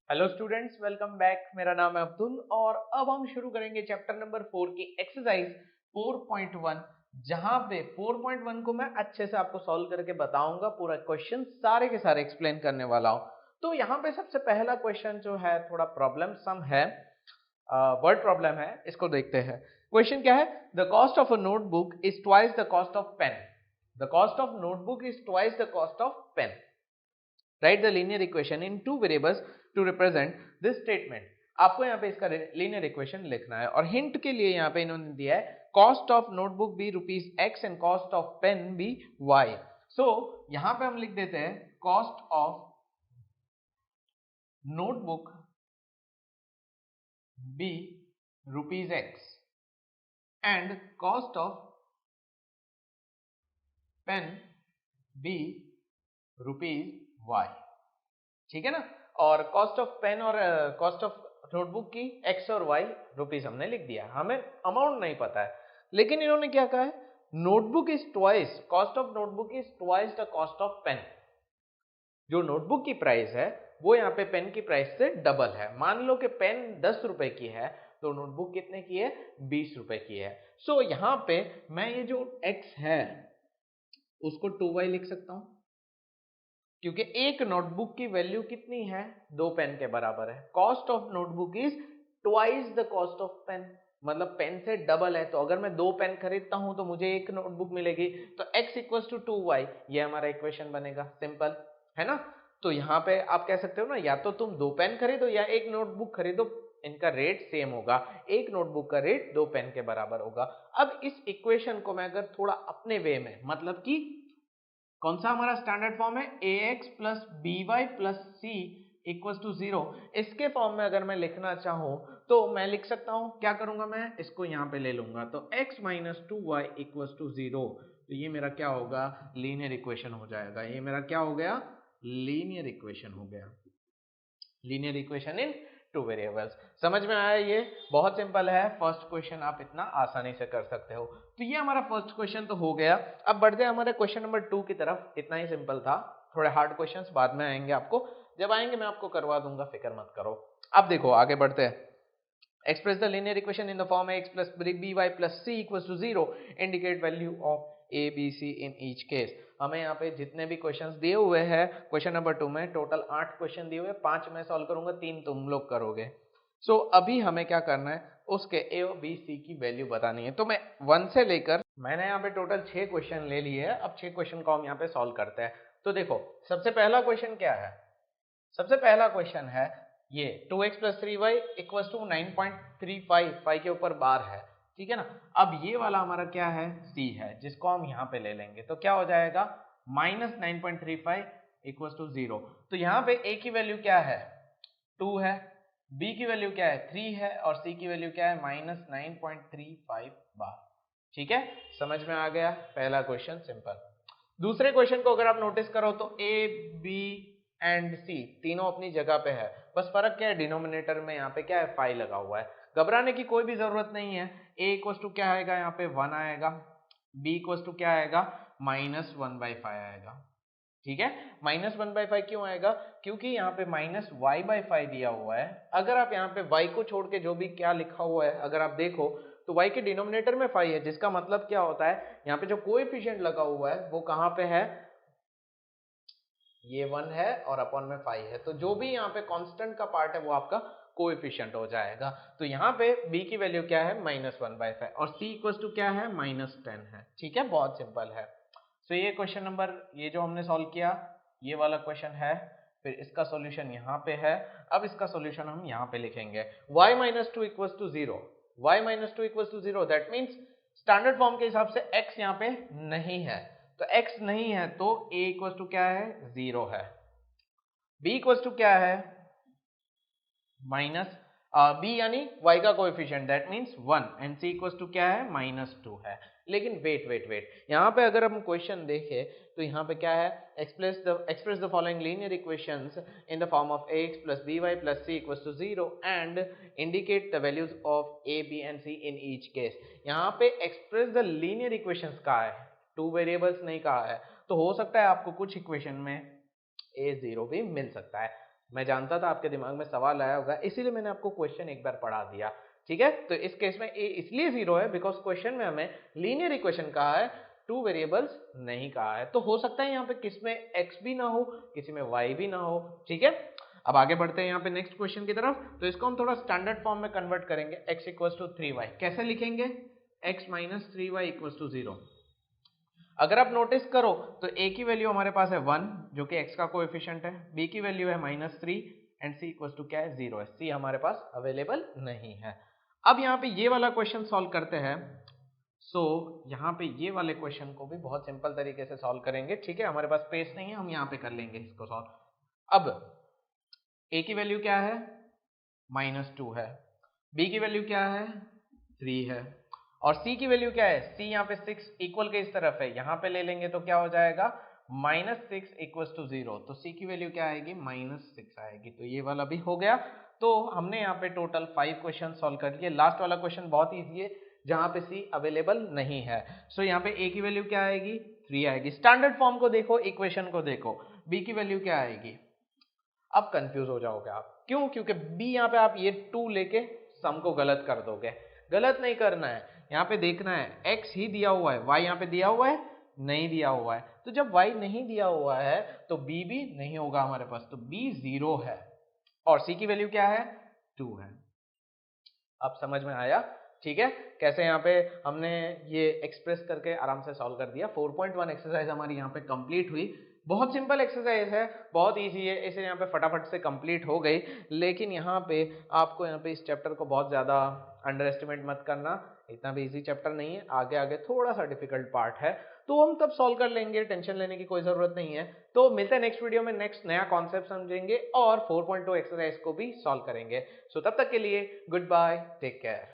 Hello students, welcome back. मेरा नाम है अब्दुल और अब हम शुरू करेंगे चैप्टर नंबर 4 की एक्सरसाइज 4.1, जहां पे 4.1 को मैं अच्छे से आपको सॉल्व करके बताऊंगा। पूरा क्वेश्चन सारे के सारे एक्सप्लेन करने वाला हूं। तो यहाँ पे सबसे पहला क्वेश्चन जो है थोड़ा प्रॉब्लम सम है, वर्ड प्रॉब्लम है। इसको देखते हैं। क्वेश्चन क्या है? The cost of a notebook is twice the cost of pen. The cost of notebook is twice the cost of pen. Write the linear equation in two variables to represent this statement. आपको यहाँ पे इसका linear equation लिखना है और hint के लिए यहाँ पे इन्होंने दिया है cost of notebook be rupees x and cost of pen be y. So यहाँ पे हम लिख देते हैं cost of notebook be rupees x and cost of pen be rupees y. ठीक है ना। और कॉस्ट ऑफ पेन और कॉस्ट ऑफ नोटबुक की एक्स और वाई रुपीज हमने लिख दिया। हमें अमाउंट नहीं पता है, लेकिन इन्होंने क्या कहा है? Notebook is twice, cost of notebook is twice the cost of pen. जो नोटबुक की प्राइस है वो यहाँ पे पेन की प्राइस से डबल है। मान लो कि पेन 10 रुपए की है तो नोटबुक कितने की है? 20 रुपए की है। सो यहाँ पे मैं ये जो x है उसको 2y लिख सकता हूं, क्योंकि एक नोटबुक की वैल्यू कितनी है? 2 पेन के बराबर है। Cost of notebook is twice the cost of pen, मतलब पेन से डबल है। तो अगर मैं 2 पेन खरीदता हूं तो मुझे एक नोटबुक मिलेगी। तो x इक्वल टू 2y, ये हमारा इक्वेशन बनेगा। सिंपल है ना। तो यहाँ पे आप कह सकते हो ना, या तो तुम 2 पेन खरीदो या एक नोटबुक खरीदो, इनका रेट सेम होगा। एक नोटबुक का रेट 2 पेन के बराबर होगा। अब इस इक्वेशन को मैं अगर थोड़ा अपने वे में, मतलब कि कौन सा हमारा स्टैंडर्ड फॉर्म है? ax plus b y plus c equal to 0, इसके फॉर्म में अगर मैं लिखना चाहूं तो मैं लिख सकता हूं। क्या करूंगा? मैं इसको यहां पे ले लूंगा, तो x minus two y equal to 0। तो ये मेरा क्या होगा? लीनियर इक्वेशन हो जाएगा। ये मेरा क्या हो गया? लीनियर इक्वेशन हो गया। Linear equation in two variables. समझ में आया? ये बहुत सिंपल है। फर्स्ट क्वेश्चन आप इतना आसानी से कर सकते हो। तो ये हमारा फर्स्ट क्वेश्चन तो हो गया। अब बढ़ते हैं हमारे क्वेश्चन नंबर 2 की तरफ। इतना ही सिंपल था। थोड़े हार्ड क्वेश्चंस बाद में आएंगे आपको, जब आएंगे मैं आपको करवा दूंगा, फिक्र मत करो। अब देखो आगे बढ़ते हैं। Express the linear equation in the form x plus by plus c equals to 0. Indicate value of a, b, c in each case. हमें यहाँ पे जितने भी क्वेश्चंस दिए हुए हैं क्वेश्चन नंबर 2 में, टोटल 8 क्वेश्चन दिए हुए, 5 मैं सॉल्व करूंगा, 3 तुम लोग करोगे। सो अभी हमें क्या करना है? उसके a और b, c की वैल्यू बतानी है। तो मैं 1 से लेकर, मैंने यहाँ पे टोटल 6 क्वेश्चन ले लिए हैं। अब 6 क्वेश्चन को हम यहाँ पे सॉल्व करते हैं। तो देखो सबसे पहला क्वेश्चन क्या है? सबसे पहला क्वेश्चन है ये 2x plus 3y equal to 9.35, 5 के ऊपर बार है। ठीक है ना। अब ये वाला हमारा क्या है? c है, जिसको हम यहाँ पे ले लेंगे। तो क्या हो जाएगा? Minus 9.35 equal to 0। तो यहाँ पे a की वैल्यू क्या है? 2 है, b की वैल्यू क्या है? 3 है, और c की वैल्यू क्या है? माइनस 9.35 बार। ठीक है, समझ में आ गया? पहला क्वेश्चन सिंपल। दूसरे क्वेश्चन को अगर आप नोटिस करो तो ए, बी एंड सी तीनों अपनी जगह पे है। बस फर्क क्या है? डिनोमिनेटर में यहाँ पे क्या है? फाई लगा हुआ है। घबराने की कोई भी जरूरत नहीं है। ए इक्वल टू क्या आएगा? यहाँ पे 1 आएगा। बी इक्वल टू क्या आएगा? माइनस 1/5 आएगा। ठीक है। माइनस 1/5 क्यों आएगा? क्योंकि यहाँ पे माइनस वाई बाई 5 दिया हुआ है। अगर आप यहाँ पे y को छोड़ के जो भी क्या लिखा हुआ है अगर आप देखो तो y के डिनोमिनेटर में 5 है, जिसका मतलब क्या होता है? यहाँ पे जो कोएफिशिएंट लगा हुआ है वो कहाँ पे है? ये 1 है और अपॉन में 5 है। तो जो भी यहाँ पे कांस्टेंट का पार्ट है वो आपका कोएफिशिएंट हो जाएगा। तो यहाँ पे b की वैल्यू क्या है? माइनस 1/5, और c इक्वल टू क्या है? माइनस 10 है। ठीक है, बहुत सिंपल है। तो ये क्वेश्चन नंबर, ये जो हमने सॉल्व किया, ये वाला क्वेश्चन है। फिर इसका सॉल्यूशन यहाँ पे है। अब इसका सॉल्यूशन हम यहाँ पे लिखेंगे y minus two equal to 0। y minus two equal to 0 that means standard form के हिसाब से x यहाँ पे नहीं है। तो x नहीं है तो a इक्वल टू क्या है? 0 है। b इक्वल टू क्या है? माइनस b यानी y का coefficient that means 1, and c equal to क्या है? माइनस 2 है। लेकिन वेट वेट वेट, यहाँ पे अगर हम क्वेश्चन देखें तो यहाँ पे क्या है? Express the following linear equations in the form of ax plus by plus c equal to 0 and indicate the values of a, b and c in each case. यहाँ पे एक्सप्रेस द लीनियर इक्वेशंस कहा है, 2 variables नहीं कहा है। तो हो सकता है आपको कुछ इक्वेशन में a0 भी मिल सकता है। मैं जानता था आपके दिमाग में सवाल आया होगा, इसीलिए मैंने आपको क्वेश्चन एक बार पढ़ा दिया। ठीक है, तो इस केस में ए इसलिए 0 है बिकॉज क्वेश्चन में हमें लीनियर इक्वेशन कहा है, 2 वेरिएबल्स नहीं कहा है। तो हो सकता है यहाँ पे किसमें x भी ना हो, किसी में y भी ना हो। ठीक है, अब आगे बढ़ते हैं यहाँ पे नेक्स्ट क्वेश्चन की तरफ। तो इसको हम थोड़ा स्टैंडर्ड फॉर्म में कन्वर्ट करेंगे। x इक्वल टू 3y कैसे लिखेंगे? x minus 3y equal to 0। अगर आप नोटिस करो तो a की वैल्यू हमारे पास है 1 जो कि x का कोएफिशिएंट है, b की वैल्यू है -3 एंड c इक्वल टू क्या है? 0 है। c हमारे पास अवेलेबल नहीं है। अब यहाँ पे ये वाला क्वेश्चन सॉल्व करते हैं। यहाँ पे ये वाले क्वेश्चन को भी बहुत सिंपल तरीके से सॉल्व करेंगे। ठीक है, हमारे पास स्पेस नहीं है, हम यहाँ पे कर लेंगे इसको सॉल्व। अब a की वैल्यू क्या है? -2 है, b की वैल्यू क्या है? 3 है, और c की वैल्यू क्या है? c यहाँ पे 6 इक्वल के इस तरफ है, यहाँ पे ले लेंगे तो क्या हो जाएगा? -6 इक्वल टू 0। तो c की वैल्यू क्या आएगी? -6 आएगी। तो ये वाला भी हो गया। तो हमने यहाँ पे टोटल 5 क्वेश्चन सॉल्व कर लिए। लास्ट वाला क्वेश्चन बहुत ईजी है जहाँ पे c अवेलेबल नहीं है। यहाँ पे a की वैल्यू क्या आएगी? 3 आएगी। स्टैंडर्ड फॉर्म को देखो, इक्वेशन को देखो, b की वैल्यू क्या आएगी? अब कंफ्यूज हो जाओगे आप, क्यों? क्योंकि b यहाँ पे आप ये 2 लेके सम को गलत कर दोगे। गलत नहीं करना है, यहाँ पे देखना है x ही दिया हुआ है, y यहाँ पे दिया हुआ है? नहीं दिया हुआ है। तो जब y नहीं दिया हुआ है तो b भी नहीं होगा हमारे पास, तो b 0 है। और c की वैल्यू क्या है? 2 है। अब समझ में आया? ठीक है, कैसे यहाँ पे हमने ये एक्सप्रेस करके आराम से सॉल्व कर दिया। 4.1 एक्सरसाइज हमारी यहाँ पे कंप्लीट हुई। बहुत सिंपल एक्सरसाइज है, बहुत इजी है, इसे यहाँ पे फटाफट से कंप्लीट हो गई। लेकिन यहाँ पे आपको यहाँ पे इस चैप्टर को बहुत ज़्यादा अंडर एस्टिमेट मत करना, इतना भी इजी चैप्टर नहीं है। आगे आगे थोड़ा सा डिफिकल्ट पार्ट है, तो हम तब सॉल्व कर लेंगे, टेंशन लेने की कोई ज़रूरत नहीं है। तो मिलते हैं नेक्स्ट वीडियो में, नेक्स्ट नया कॉन्सेप्ट समझेंगे और 4.2 एक्सरसाइज को भी सॉल्व करेंगे। सो तब तक के लिए गुड बाय, टेक केयर।